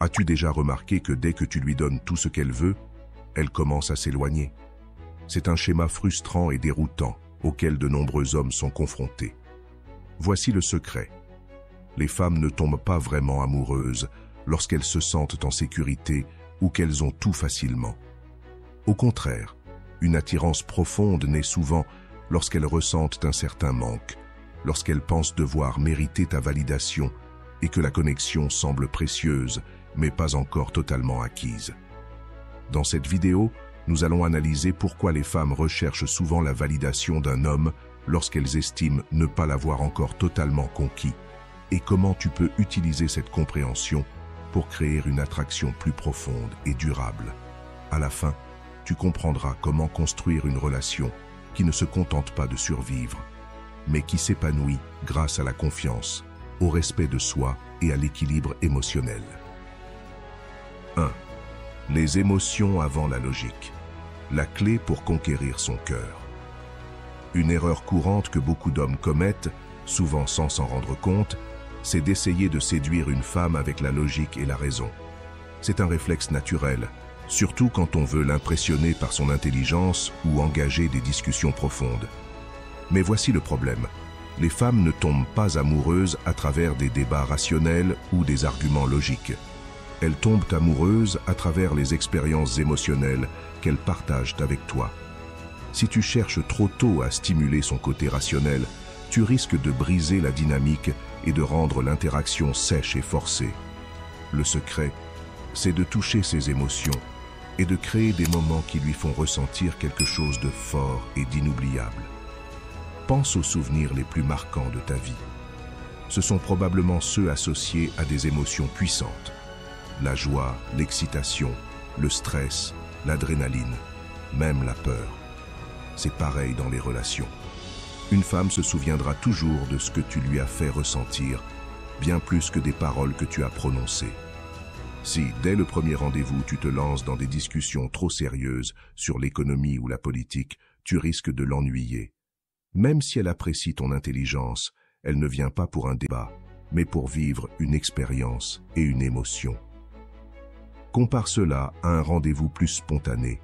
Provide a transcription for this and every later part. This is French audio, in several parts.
As-tu déjà remarqué que dès que tu lui donnes tout ce qu'elle veut, elle commence à s'éloigner? C'est un schéma frustrant et déroutant auquel de nombreux hommes sont confrontés. Voici le secret. Les femmes ne tombent pas vraiment amoureuses lorsqu'elles se sentent en sécurité ou qu'elles ont tout facilement. Au contraire, une attirance profonde naît souvent lorsqu'elles ressentent un certain manque, lorsqu'elles pensent devoir mériter ta validation et que la connexion semble précieuse, mais pas encore totalement acquise. Dans cette vidéo, nous allons analyser pourquoi les femmes recherchent souvent la validation d'un homme lorsqu'elles estiment ne pas l'avoir encore totalement conquis, et comment tu peux utiliser cette compréhension pour créer une attraction plus profonde et durable. À la fin, tu comprendras comment construire une relation qui ne se contente pas de survivre, mais qui s'épanouit grâce à la confiance, au respect de soi et à l'équilibre émotionnel. 1. Les émotions avant la logique. La clé pour conquérir son cœur. Une erreur courante que beaucoup d'hommes commettent, souvent sans s'en rendre compte, c'est d'essayer de séduire une femme avec la logique et la raison. C'est un réflexe naturel, surtout quand on veut l'impressionner par son intelligence ou engager des discussions profondes. Mais voici le problème. Les femmes ne tombent pas amoureuses à travers des débats rationnels ou des arguments logiques. Elles tombent amoureuses à travers les expériences émotionnelles qu'elles partagent avec toi. Si tu cherches trop tôt à stimuler son côté rationnel, tu risques de briser la dynamique et de rendre l'interaction sèche et forcée. Le secret, c'est de toucher ses émotions et de créer des moments qui lui font ressentir quelque chose de fort et d'inoubliable. Pense aux souvenirs les plus marquants de ta vie. Ce sont probablement ceux associés à des émotions puissantes. La joie, l'excitation, le stress, l'adrénaline, même la peur. C'est pareil dans les relations. Une femme se souviendra toujours de ce que tu lui as fait ressentir, bien plus que des paroles que tu as prononcées. Si, dès le premier rendez-vous, tu te lances dans des discussions trop sérieuses sur l'économie ou la politique, tu risques de l'ennuyer. Même si elle apprécie ton intelligence, elle ne vient pas pour un débat, mais pour vivre une expérience et une émotion. Compare cela à un rendez-vous plus spontané.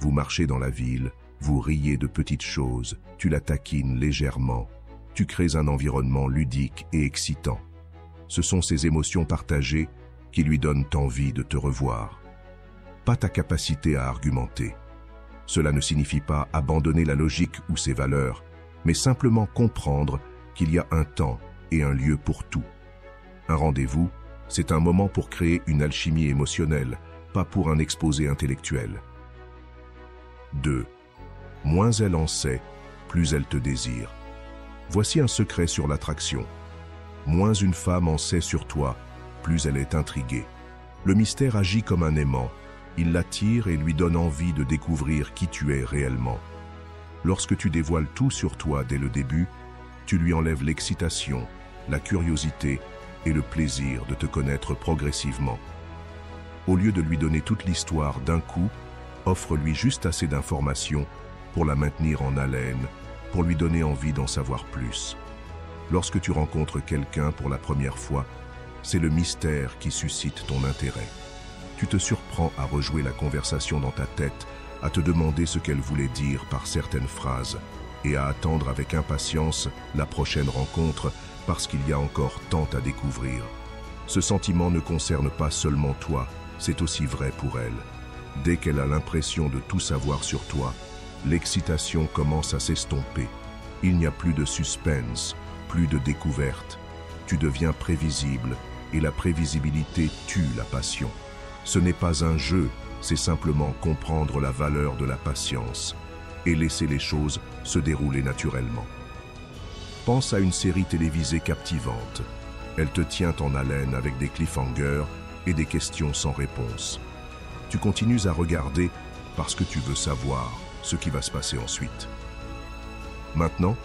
Vous marchez dans la ville, vous riez de petites choses, tu la taquines légèrement, tu crées un environnement ludique et excitant. Ce sont ces émotions partagées qui lui donnent envie de te revoir. Pas ta capacité à argumenter. Cela ne signifie pas abandonner la logique ou ses valeurs, mais simplement comprendre qu'il y a un temps et un lieu pour tout. Un rendez-vous, c'est un moment pour créer une alchimie émotionnelle, pas pour un exposé intellectuel. 2. Moins elle en sait, plus elle te désire. Voici un secret sur l'attraction. Moins une femme en sait sur toi, plus elle est intriguée. Le mystère agit comme un aimant. Il l'attire et lui donne envie de découvrir qui tu es réellement. Lorsque tu dévoiles tout sur toi dès le début, tu lui enlèves l'excitation, la curiosité et le plaisir de te connaître progressivement. Au lieu de lui donner toute l'histoire d'un coup, offre-lui juste assez d'informations pour la maintenir en haleine, pour lui donner envie d'en savoir plus. Lorsque tu rencontres quelqu'un pour la première fois, c'est le mystère qui suscite ton intérêt. Tu te surprends à rejouer la conversation dans ta tête, à te demander ce qu'elle voulait dire par certaines phrases et à attendre avec impatience la prochaine rencontre parce qu'il y a encore tant à découvrir. Ce sentiment ne concerne pas seulement toi, c'est aussi vrai pour elle. Dès qu'elle a l'impression de tout savoir sur toi, l'excitation commence à s'estomper. Il n'y a plus de suspense, plus de découverte. Tu deviens prévisible et la prévisibilité tue la passion. Ce n'est pas un jeu, c'est simplement comprendre la valeur de la patience et laisser les choses se dérouler naturellement. Pense à une série télévisée captivante. Elle te tient en haleine avec des cliffhangers et des questions sans réponse. Tu continues à regarder parce que tu veux savoir ce qui va se passer ensuite. Maintenant,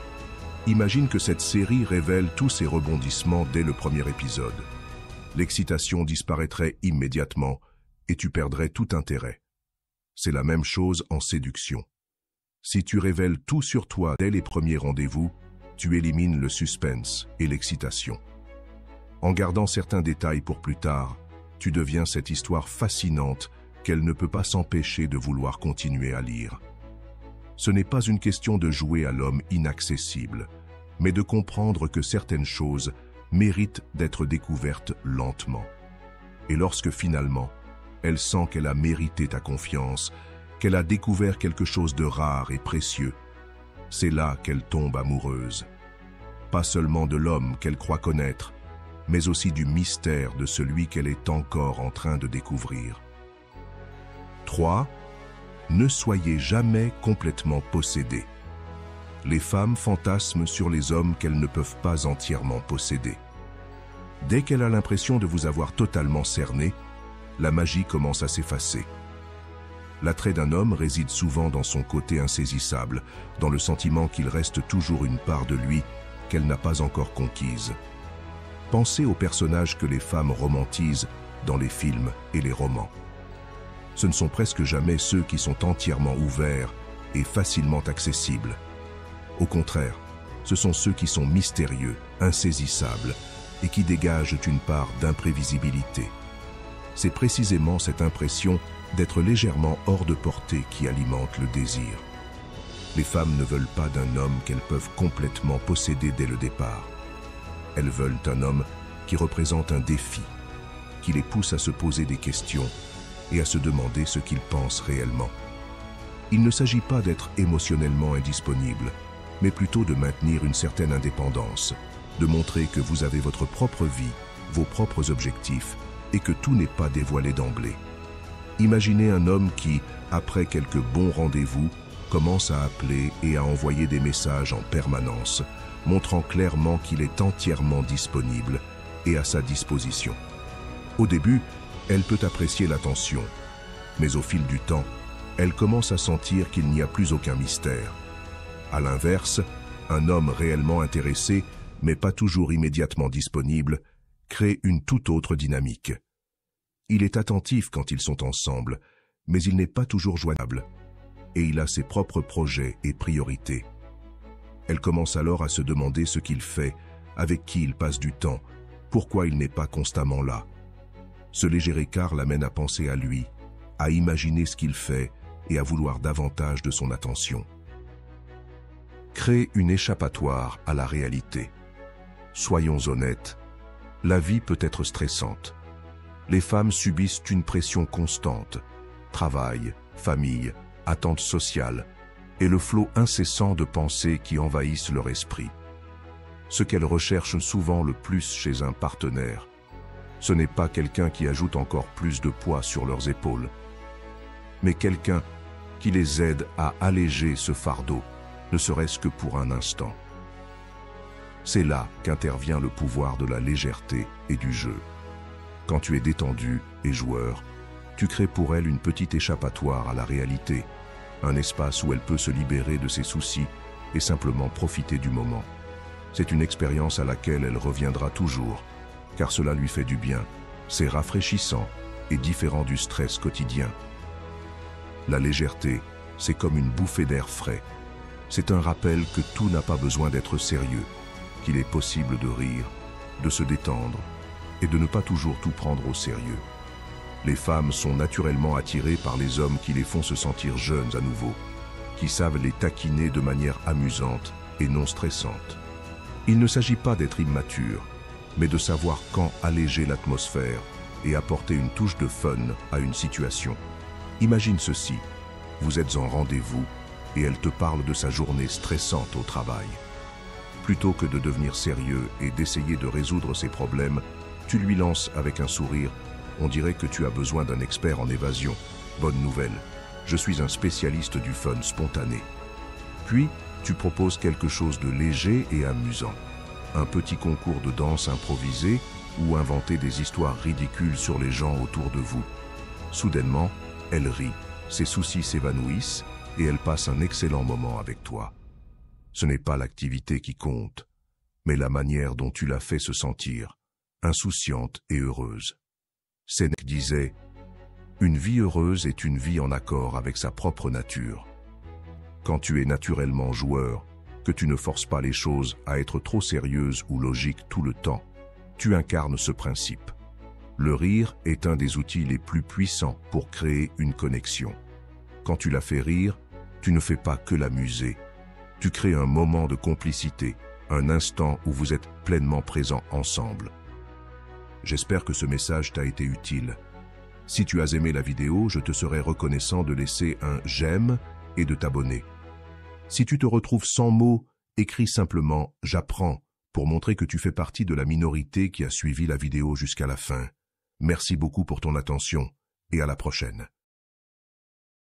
imagine que cette série révèle tous ses rebondissements dès le premier épisode. L'excitation disparaîtrait immédiatement et tu perdrais tout intérêt. C'est la même chose en séduction. Si tu révèles tout sur toi dès les premiers rendez-vous, tu élimines le suspense et l'excitation. En gardant certains détails pour plus tard, tu deviens cette histoire fascinante qu'elle ne peut pas s'empêcher de vouloir continuer à lire. Ce n'est pas une question de jouer à l'homme inaccessible, mais de comprendre que certaines choses méritent d'être découvertes lentement. Et lorsque finalement, elle sent qu'elle a mérité ta confiance, qu'elle a découvert quelque chose de rare et précieux, c'est là qu'elle tombe amoureuse. Pas seulement de l'homme qu'elle croit connaître, mais aussi du mystère de celui qu'elle est encore en train de découvrir. 3. Ne soyez jamais complètement possédés. Les femmes fantasment sur les hommes qu'elles ne peuvent pas entièrement posséder. Dès qu'elle a l'impression de vous avoir totalement cerné, la magie commence à s'effacer. L'attrait d'un homme réside souvent dans son côté insaisissable, dans le sentiment qu'il reste toujours une part de lui qu'elle n'a pas encore conquise. Pensez aux personnages que les femmes romantisent dans les films et les romans. Ce ne sont presque jamais ceux qui sont entièrement ouverts et facilement accessibles. Au contraire, ce sont ceux qui sont mystérieux, insaisissables et qui dégagent une part d'imprévisibilité. C'est précisément cette impression d'être légèrement hors de portée qui alimente le désir. Les femmes ne veulent pas d'un homme qu'elles peuvent complètement posséder dès le départ. Elles veulent un homme qui représente un défi, qui les pousse à se poser des questions et à se demander ce qu'ils pensent réellement. Il ne s'agit pas d'être émotionnellement indisponible, mais plutôt de maintenir une certaine indépendance, de montrer que vous avez votre propre vie, vos propres objectifs, et que tout n'est pas dévoilé d'emblée. Imaginez un homme qui, après quelques bons rendez-vous, commence à appeler et à envoyer des messages en permanence, montrant clairement qu'il est entièrement disponible et à sa disposition. Au début, elle peut apprécier l'attention, mais au fil du temps, elle commence à sentir qu'il n'y a plus aucun mystère. À l'inverse, un homme réellement intéressé, mais pas toujours immédiatement disponible, crée une toute autre dynamique. Il est attentif quand ils sont ensemble, mais il n'est pas toujours joignable, et il a ses propres projets et priorités. Elle commence alors à se demander ce qu'il fait, avec qui il passe du temps, pourquoi il n'est pas constamment là. Ce léger écart l'amène à penser à lui, à imaginer ce qu'il fait et à vouloir davantage de son attention. Crée une échappatoire à la réalité. Soyons honnêtes, la vie peut être stressante. Les femmes subissent une pression constante, travail, famille, attentes sociales, et le flot incessant de pensées qui envahissent leur esprit. Ce qu'elles recherchent souvent le plus chez un partenaire, ce n'est pas quelqu'un qui ajoute encore plus de poids sur leurs épaules, mais quelqu'un qui les aide à alléger ce fardeau, ne serait-ce que pour un instant. C'est là qu'intervient le pouvoir de la légèreté et du jeu. Quand tu es détendu et joueur, tu crées pour elle une petite échappatoire à la réalité, un espace où elle peut se libérer de ses soucis et simplement profiter du moment. C'est une expérience à laquelle elle reviendra toujours, car cela lui fait du bien, c'est rafraîchissant et différent du stress quotidien. La légèreté, c'est comme une bouffée d'air frais. C'est un rappel que tout n'a pas besoin d'être sérieux, qu'il est possible de rire, de se détendre et de ne pas toujours tout prendre au sérieux. Les femmes sont naturellement attirées par les hommes qui les font se sentir jeunes à nouveau, qui savent les taquiner de manière amusante et non stressante. Il ne s'agit pas d'être immature, mais de savoir quand alléger l'atmosphère et apporter une touche de fun à une situation. Imagine ceci, vous êtes en rendez-vous et elle te parle de sa journée stressante au travail. Plutôt que de devenir sérieux et d'essayer de résoudre ses problèmes, tu lui lances avec un sourire « On dirait que tu as besoin d'un expert en évasion. Bonne nouvelle, je suis un spécialiste du fun spontané. » Puis, tu proposes quelque chose de léger et amusant. Un petit concours de danse improvisé ou inventer des histoires ridicules sur les gens autour de vous. Soudainement, elle rit, ses soucis s'évanouissent et elle passe un excellent moment avec toi. Ce n'est pas l'activité qui compte, mais la manière dont tu la fais se sentir, insouciante et heureuse. Sénèque disait « Une vie heureuse est une vie en accord avec sa propre nature. » Quand tu es naturellement joueur, que tu ne forces pas les choses à être trop sérieuses ou logiques tout le temps, tu incarnes ce principe. Le rire est un des outils les plus puissants pour créer une connexion. Quand tu la fais rire, tu ne fais pas que l'amuser. Tu crées un moment de complicité, un instant où vous êtes pleinement présents ensemble. J'espère que ce message t'a été utile. Si tu as aimé la vidéo, je te serais reconnaissant de laisser un j'aime et de t'abonner. Si tu te retrouves sans mots, écris simplement « J'apprends » pour montrer que tu fais partie de la minorité qui a suivi la vidéo jusqu'à la fin. Merci beaucoup pour ton attention et à la prochaine.